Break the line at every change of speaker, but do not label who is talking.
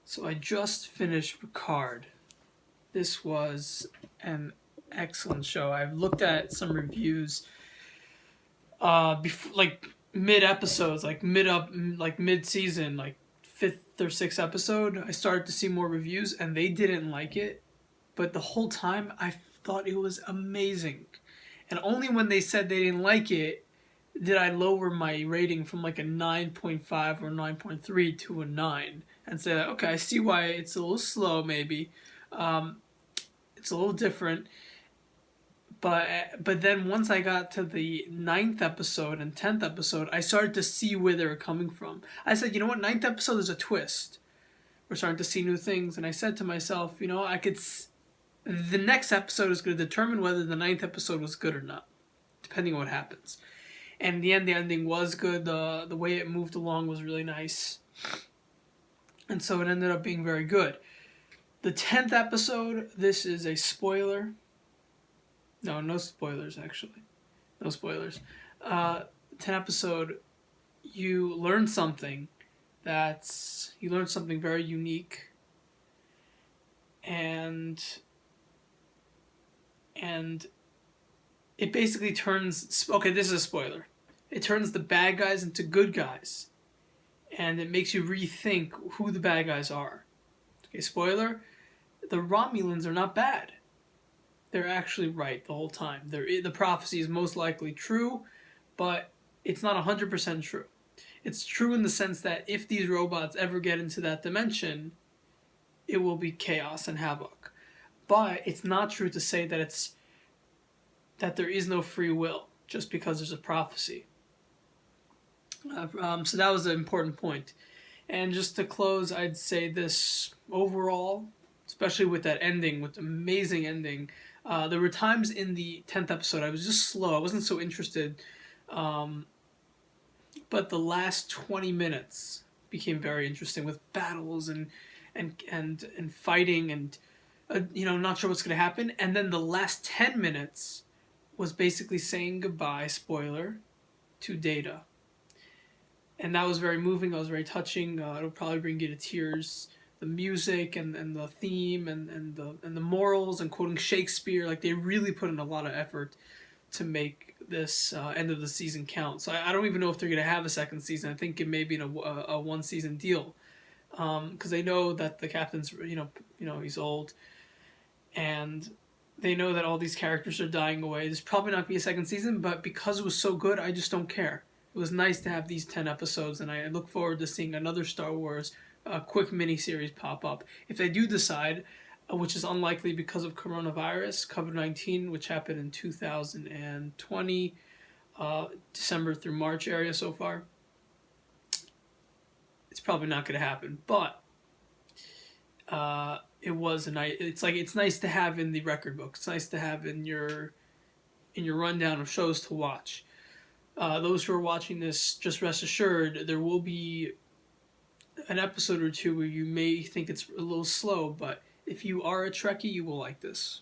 So I just finished Picard. This was an excellent show. I've looked at some reviews, before, like mid episodes, like mid season, like fifth or sixth episode. I started to see more reviews, and they didn't like it. But the whole time, I thought it was amazing. And only when they said they didn't like it did I lower my rating from like a 9.5 or 9.3 to a 9 and say, okay, I see why it's a little slow, maybe. Um, it's a little different. But then once I got to the ninth episode and 10th episode, I started to see where they were coming from. I said, you know what, ninth episode is a twist. We're starting to see new things. And I said to myself, the next episode is going to determine whether the ninth episode was good or not, depending on what happens. And in the end, the ending was good. The way it moved along was really nice. And so it ended up being very good. The 10th episode, this is a spoiler. No spoilers, actually. No spoilers. 10th episode, you learn something very unique. And it basically turns, okay, this is a spoiler. It turns the bad guys into good guys. And it makes you rethink who the bad guys are. Okay, spoiler, the Romulans are not bad. They're actually right the whole time. The prophecy is most likely true, but it's not 100% true. It's true in the sense that if these robots ever get into that dimension, it will be chaos and havoc. But it's not true to say that there is no free will just because there's a prophecy. So that was an important point. And just to close, I'd say this overall, especially with that ending, with the amazing ending. There were times in the 10th episode I was just slow. I wasn't so interested. But the last 20 minutes became very interesting with battles and fighting and not sure what's going to happen. And then the last 10 minutes was basically saying goodbye, spoiler, to Data. And that was very moving. That was very touching. It'll probably bring you to tears. The music and the theme and the morals and quoting Shakespeare, like they really put in a lot of effort to make this end of the season count. So I don't even know if they're going to have a second season. I think it may be in a one season deal, because they know that the captain's he's old, and they know that all these characters are dying away. There's probably not going to be a second season, but because it was so good, I just don't care. It was nice to have these 10 episodes, and I look forward to seeing another Star Wars quick miniseries pop up. If they do decide, which is unlikely because of coronavirus, COVID-19, which happened in 2020, December through March area so far, it's probably not going to happen. But it was a nice. It's nice to have in the record book. It's nice to have in your rundown of shows to watch. Those who are watching this, just rest assured, there will be an episode or two where you may think it's a little slow, but if you are a Trekkie, you will like this.